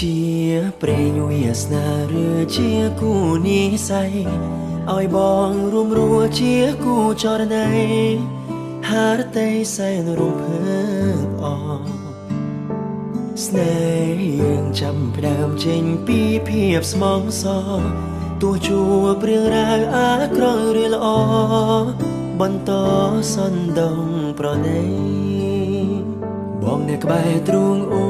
chia preňវាសនាឬជាគូនិស្ស័យឲ្យបងរួមរួជាគូចរណៃហារតីសែនរំភើបអស្នេហ៍យើងចាំផ្ដើមចេញពីភាពស្មងសរទោះជួបរឿងរ៉ាវអាក្រក់ឬល្អបន្តសន្ទងប្រណីបងនៅក្បែរទ្រូងអូ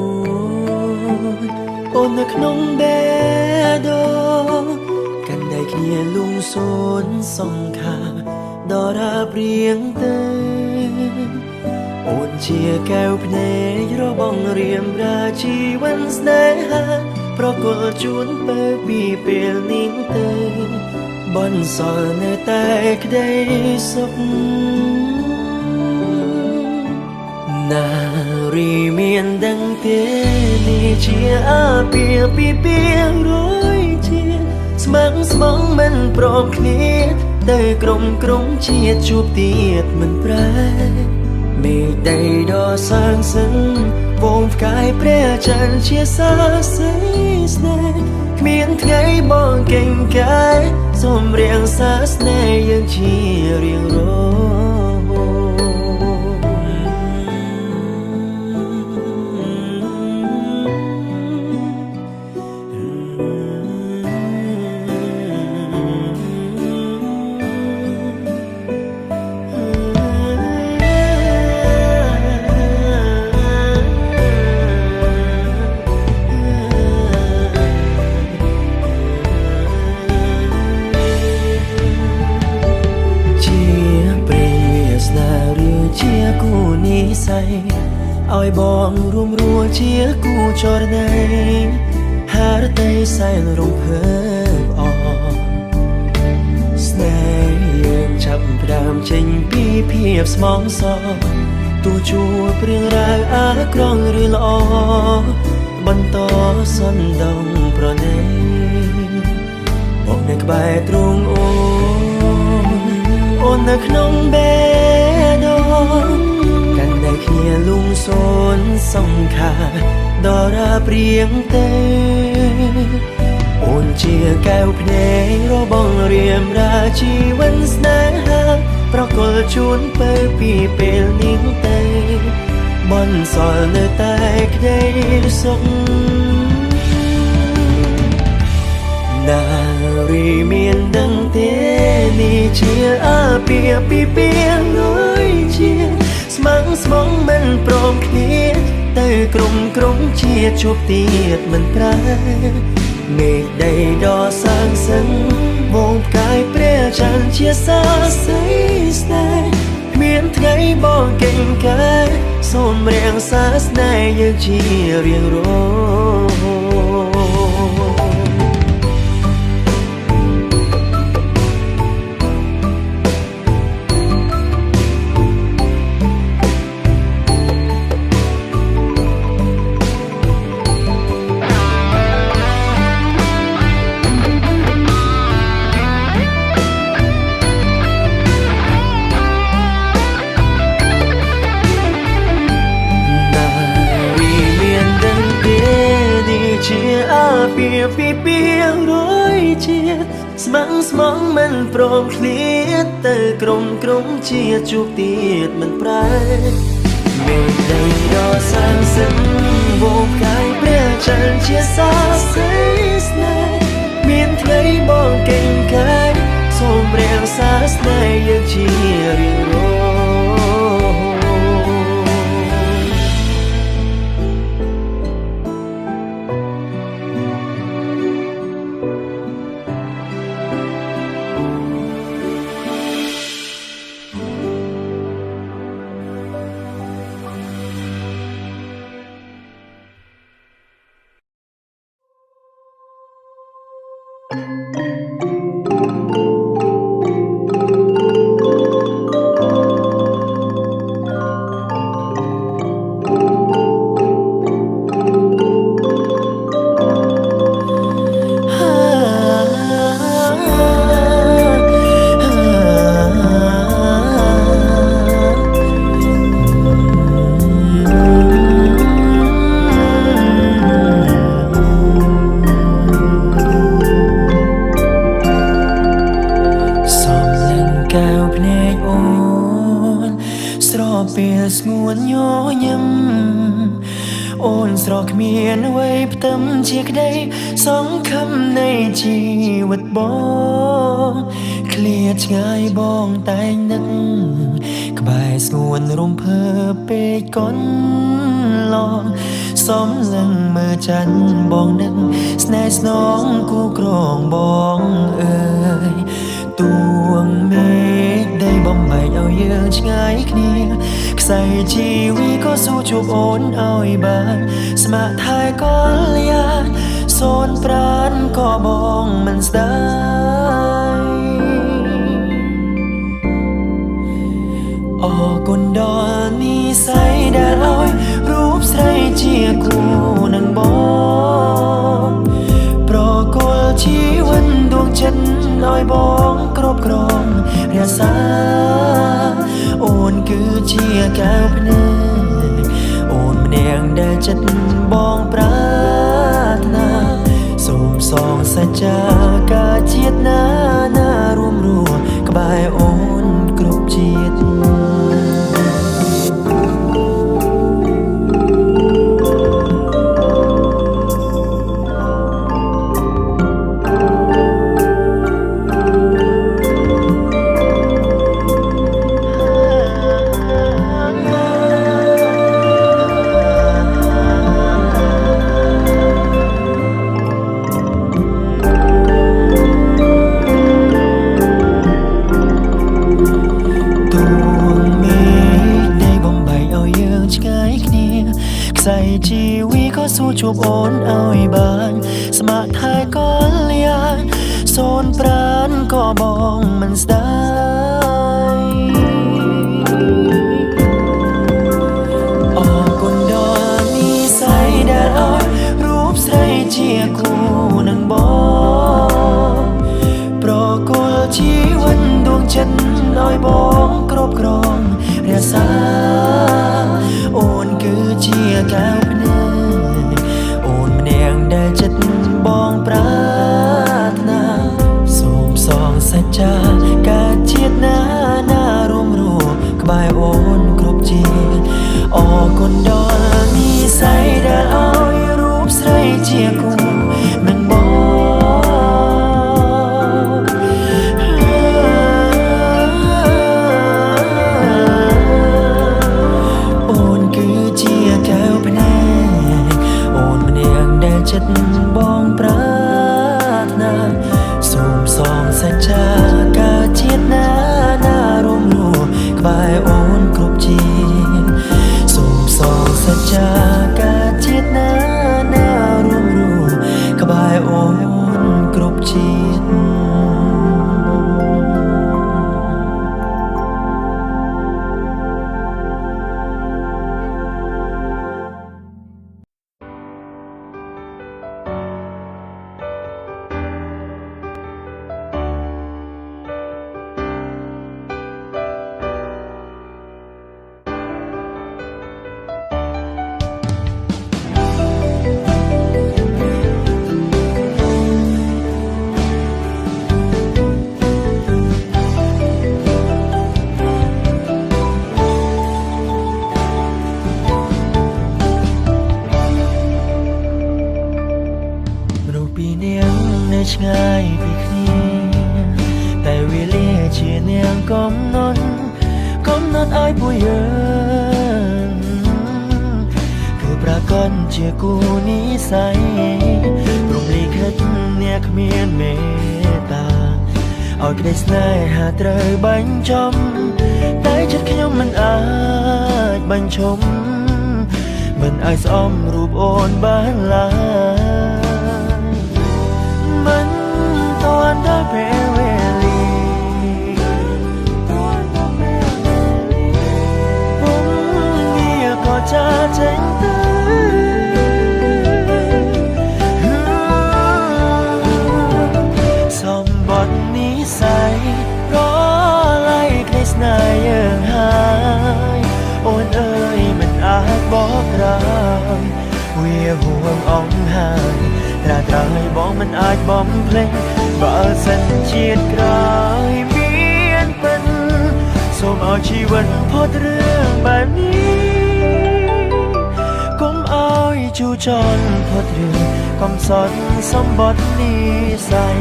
ននៅក្នុងបេះដូងកាន់ដៃគ្នាលងសូនសង្ខាដរាបរៀងទៅអូនជាកែវភ្នែករបស់រៀមរាជីវិតស្នេហាប្រគល់ជូនទៅពីពេលនេះទៅបនសល់នៅតែក្តីសុខនារីមានដឹងទេនេះជាអាពាហ៍ពិពាហ៍រួយជាស្មឹងស្មងមិនព្រមគ្នាទៅក្រុមជាតិជួបទៀតមិនប្រែមេឃដីដ៏សាងសឹងវងផ្កាយព្រះច័ន្ទជាសាស័យស្នេហ៍គ្មានថ្ងៃបងកេងកាយសូមរៀងសាស្នេហ៍យើងជារៀងរឲ្យបងរួមរួជាគូចរណៃហារតីសែនរំភើបអស្នេហ៍យើងចាប់ផ្ដើមចេញពីភាពស្មងសរទោះជួបរឿងរ៉ាវអាក្រក់ឬល្អបន្តសន្ទងប្រណីបងនៅក្បែរទ្រូងអូននៅក្នុងបេះដូងកាន់តែគ្នាលងសូនសង្ខាដរាបរៀងទៅអូនជាកែវភ្នែករបស់រៀមរាជីវិតស្នេហាប្រគល់ជូនទៅពីពេលនេះទៅបនសល់នៅតែក្តីសុខនារីមានដឹងទេនេះជាអាពាហ៍ពិពាហ៍រួយជាស្មឹងស្មងមិនព្រមគ្នាទៅក្រុមជាតិជួបទៀតមិនប្រែមេឃដីដ៏សាងសឹងវងផ្កាយព្រះច័ន្ទជាសាស័យស្នេហ៍គ្មានថ្ងៃបងកេងកាយសូមរៀងសាស្នេហ៍យើងជារៀងរពីពីរួយជាស្មឹងស្មងមិនព្រមឃ្លាតទៅក្រុមជាតិជួបទៀតមិនប្រែមេឃដីដ៏សាងសឹងវងផ្កាយព្រះច័ន្ទជាសាស័យស្នេហ៍មានថ្ងៃបងកេងកាយសូមរៀងសាស្នេហ៍យើងជារៀងរ ស្រស់គ្មានអ្វីផ្ទឹមជាក្តីសង្ឃឹមនៃជីវិតបងឃ្លាតឆ្ងាយបងតែងនឹកក្បែរស្ងួនរំភើបពេកកន់ឡងសំលឹងមើលចាញ់បងនឹកស្នេហ៍ស្នងគូក្រងបងអើយទួងមេឃដីបំបែកឲ្យយើងឆ្ងាយគ្នាខ្សែជីវីក៏ស៊ូជួបអូនឲ្យបានស្ម័គ្រថែកលយាសូនប្រានក៏បងមិនស្ដាយអរគុណដល់និស្ស័យដែលឲ្យរូបស្រីជាគូនឹងបងប្រគល់ជីវិតដួងចិត្តឲ្យបងគ្រប់គ្រងរក្សាអូនគឺជាកែវភ្នែកអូនម្នាក់ដែលចិត្តបងប្រាថ្នាសូមសងសច្ចាការជាតិណារួមរស់ក្បែរអូនគ្រប់ជាតិខ្សែជីវីក៏ស៊ូជួបអូនឲ្យបានស្ម័គ្រថែកលយាសូនប្រានក៏បងមិនស្ដាយអរគុណដល់និស្ស័យដែលឲ្យរូបស្រីជាគូនឹងបងប្រគល់ជីវិតដួងចិត្តឲ្យបងគ្រប់គ្រងរក្សាអូនគឺជាកែវភ្នែកអូនម្នាក់ដែលចិត្តបងប្រាថ្នាសូមសងសច្ចាការជាតិណារួមរស់ក្បែរអូនគ្រប់ជាតិអរគុណដល់និស្ស័យដែលឲ្យរូបស្រីជាគូនឹងបងចិត្តបងប្រាថ្នាសូមសងសច្ចាការជាតិណារួមរស់ក្បែរអូនគ្រប់ជាតិសូមសងសច្ចាការជាតិណារួមរស់ក្បែរអូនគ្រប់ជាតិឆ្ងាយពីគ្នាតែវេលាជានាងកំណត់ឲ្យពួកយើងគឺប្រកាសជាគូនិស្ស័យព្រមលិខិតអ្នកគ្មានមេត្តាឲ្យក្តីស្នេហាត្រូវបញ្ចំតែចិត្តខ្ញុំមិនអាចបញ្ឈប់មិនអាចស្អមរូបអូនបានឡើយមិនទាន់ដល់ពេលវេលាពុំវាក៏ចាចេញទៅសម្បត្តិនិស្ស័យរលាយក្តីស្នេហ៍យើងហើយអូនអើយមិនអាចបកក្រោយវាហួងអង្ហើយត្រាត្រឲ្យបងមិនអាចបំភ្លេចបើសិនជាតិក្រោយមានពិនសូមឲ្យជីវិតផុតរឿងបែបនេះកុំឲ្យ จูจรพอเรือคำสอนสมบัตินิสัย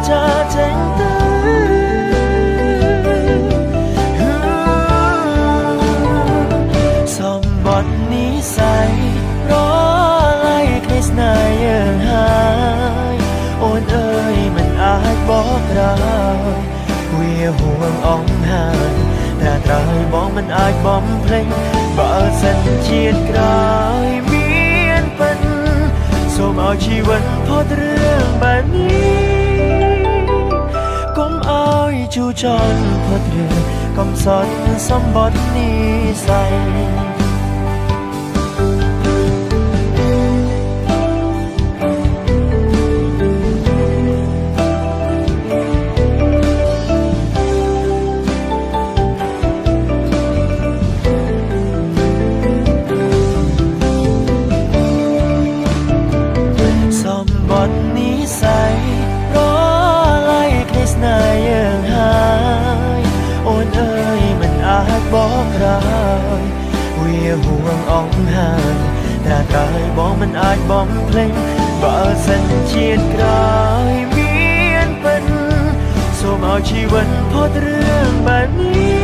จะแจ้งเตือนสมบัตินิสัยรอไล่คริสนายยังหายโอนเอ้ยมันอาจบอกเราเวียห่วงอ่องหายแต่ตรายบอกมันอาจบอมเพลงบาสันเจียดกลายเมียนเป็นสมเอาชีวันพอดเรื่องแบบนี้จูจรพอเรือคำสอนสมบัตินิสัยสมบัตินิสัยรอไล่คริสนายยังหายโอนเอ้ยมันอาจบอกเราเวียห่วงอ่องหายแต่กายบอกมันอาจบอมเพลงบาสันเจียดกลายเมียนเป็นสมเอาชีวันพอดเรื่องแบบนี้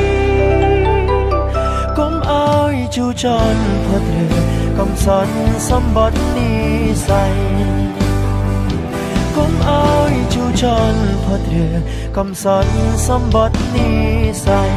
ก้มเอาจูจรพอดเรือคำสอนสมบัตินิสัยก้มเอาจูจรพอดเรือคำสอนสมบัตินิสัย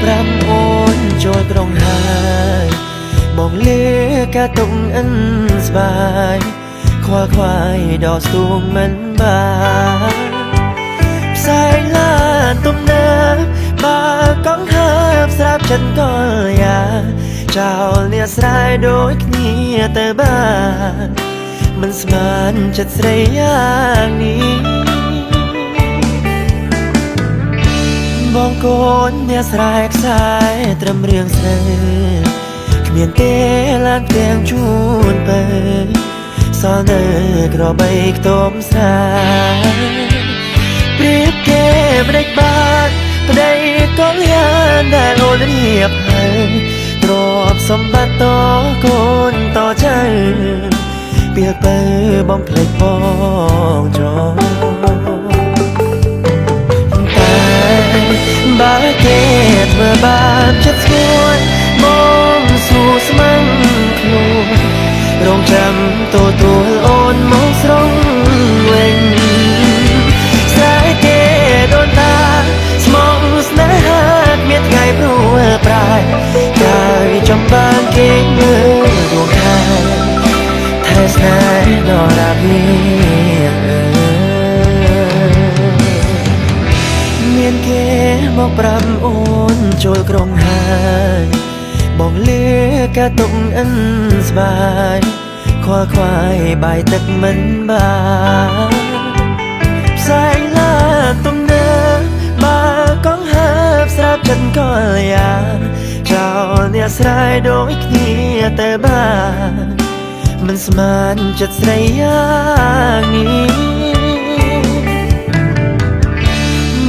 ปรำโอนโจตรงหายมองเลือกะตรงอันสบายควายดอกสูงมันบานสายลานตุ่มน้ำบาก้องหับสราบฉันก็อยากเจ้าเลียสลายโดยเนียแต่บ้านมันสมานจัดใส่อย่างนี้บองโกนเนี่ยสลายสายตรำเรียงเสนเขมียนเตลานเตียงจูนเปิดซอนเนอกรอใบตมสายเปรียบเก็บเด็กบ้านก็ได้ก้องยานได้โอนเรียบให้ตรอบสมบัติต่อคนต่อใจเปียกเปิดบอมเพลกบองจอบาเกตเมื่อบานชัดสวยมองสู่สมังคลูโรงจำตัวโอนมองสรงเวงสายเกโดนตาสมองสนาหักเมียดไงพรัวปลายกายจำบานเก่งเมื่อดวงทางแทสนายนอราบีเกบอกปรำโอนโจลกรงหายบอกเลือกะตรงอันสบายควายใบตึกมันบานสายลาตรงเนื้อบาก้องหับสราบฉันก็อยากเจ้าเนี่ยสลายโดยเนียแต่บ้านมันสมานจัดใส่อย่างนี้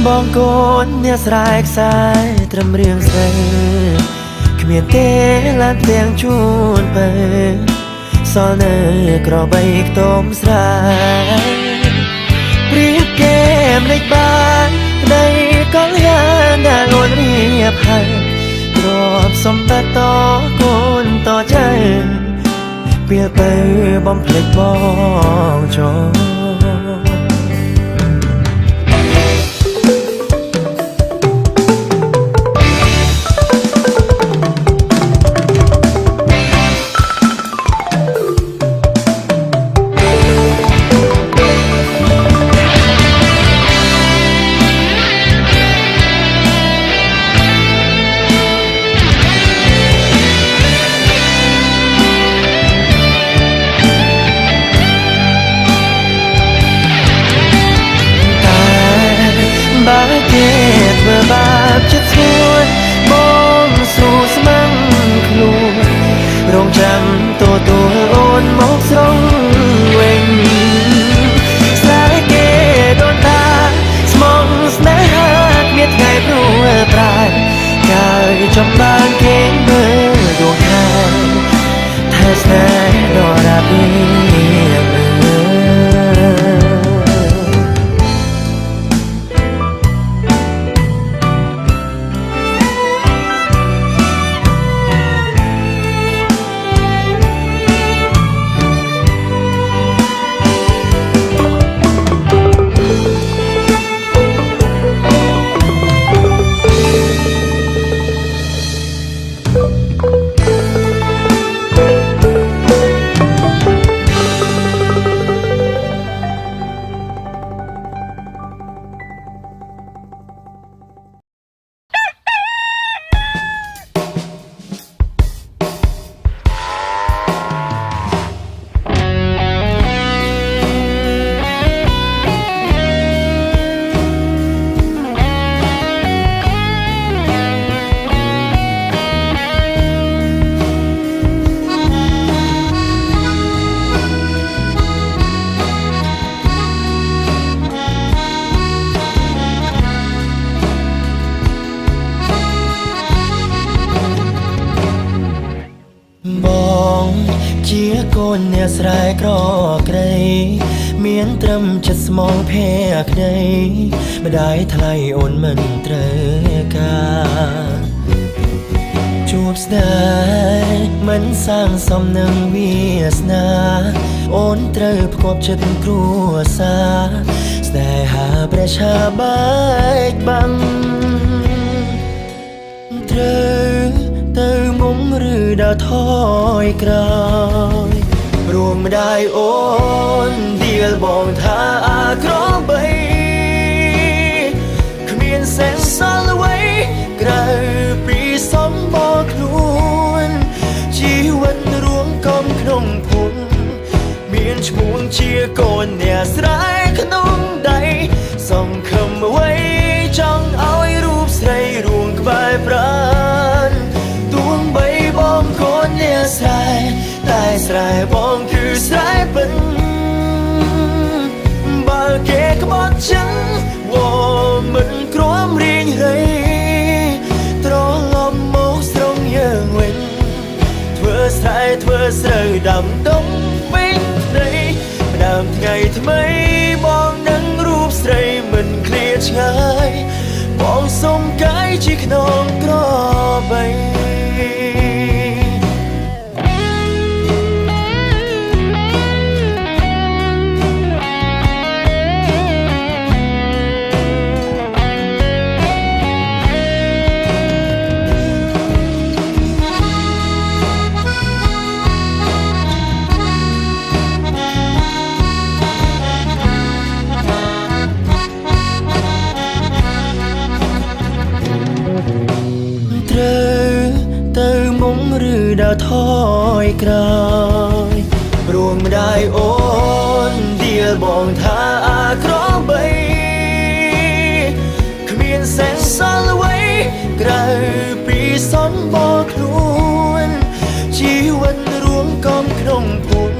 บ បងកូនអ្នកស្រែកខ្សែត្រឹមរៀងស្រីគ្មានទេឡើងទាំងជួនទៅសល់នៅក្របីខ្ទមស្រែព្រៀបគេមលេចបានដីកលយ៉ាងដែលអូនរៀបហើយទ្រព្យសម្បត្តិតកូនតចៅពេលទៅបំភ្លេចបងចោលបើគេធ្វើបាបចិត្តស្រួលបងស្រួលស្មាំងខ្លួនរងចាំទទួលអូនមកស្រងវិញស្នេហ៍គេដូនតាស្មងស្នេហាគ្មានថ្ងៃព្រួលប្រែកាយចំបានគេមើលដួងខែតែស្នេហ៍ដ៏រាបរៀបជាកូនអ្នកស្រែក្រក្រៃមានត្រឹមចិត្តស្មងភ័ក្តីម្ដាយថ្លៃអូនមិនត្រូវការជួបស្នេហ៍មិនសាងសមនឹងវាសនាអូនត្រូវផ្គប់ចិត្តគ្រួសារស្នេហាប្រឆាបែកបាំងត្រូវទៅមុំឬដើរថយក្រោយរួមម្ដាយអូនដៀលបងថាអាក្របីគ្មានសេះសល់អ្វីក្រៅពីសំបងខ្លួនជីវិតរួមកំក្នុងភូមិមានឈ្មោះជាកូនអ្នកស្រែក្នុងដៃសង្ឃឹមអ្វីចង់ឲ្យរូបស្រីរួងក្បែរប្រាណបីបងកូនអ្នកស្រែតែស្រែបងគឺស្រែពិនបើគេក្បត់ចឹងវមិនគ្រាំរៀងរៃត្រឡប់មកស្រងយើងវិញធ្វើស្រែធ្វើស្រូវដាំដុំវិញដីដើមថ្ងៃថ្មីបងនឹងរូបស្រីមិនឃ្លាតឆ្ងាយបងសុំកាយជាខ្នងក្របីដើរថយក្រោយរួមម្ដាយអូនដៀលបងថាអាក្របីគ្មានសេះសល់អ្វីក្រៅពីសំបងខ្លួនជីវិតរួមកំក្នុងភូមិ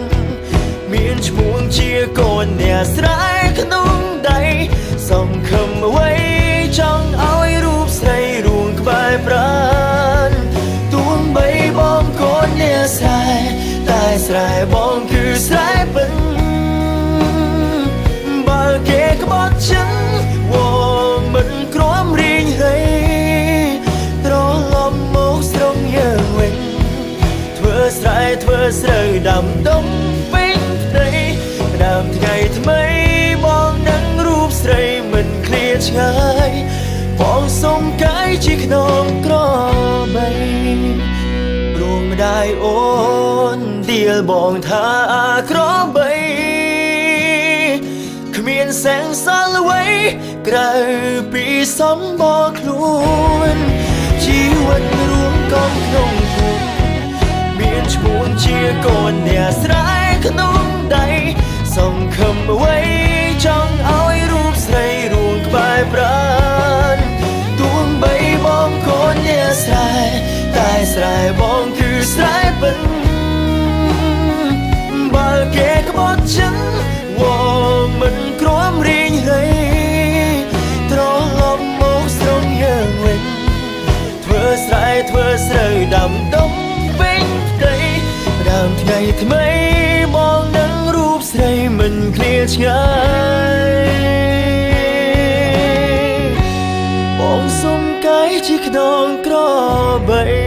មានឈ្មោះជាកូនអ្នកស្រែក្នុងដៃសង្ឃឹមអ្វី ចង់ឲ្យរូបស្រីរួងក្បែរប្រាណទួងបីបងកូនអ្នកស្រែតែស្រែបងគឺស្រែពិនបើគេក្បត់ចឹងវមិនក្រំរៀងហីត្រឡប់មកស្រងយើងវិញធ្វើស្រែធ្វើស្រូវដាំដុំពេញផ្ទៃដើមថ្ងៃថ្មីបងនឹងរូបស្រីមិនឃ្លាតឆ្ងាយបងសុំកាយជាខ្នងក្របីព្រមម្ដាយអូនទៀលបងថាក្របីគ្មានแสงសល់អ្វីក្រៅពីសំបកខ្លួនជីវិតរួមកងក្នុងភូមិមានឈ្មោះជាកូនអ្នកស្រែក្នុងដៃសង្ឃឹមអ្វីចង់ឲ្យរូបស្រីរួងក្បែរប្រាណទួងបីបងកូនអ្នកស្រែតែស្រែបងគឺស្រែពិនបើគេក្បត់ចឹងវមិនក្រំរៀងហីត្រឡប់មកស្រងយើងវិញធ្វើស្រែធ្វើស្រូវដាំដុំពេញផ្ទៃដើមថ្ងៃថ្មីបងនឹងរូបស្រីមិនឃ្លាតឆ្ងាយបងសុំកាយជាខ្នងក្របី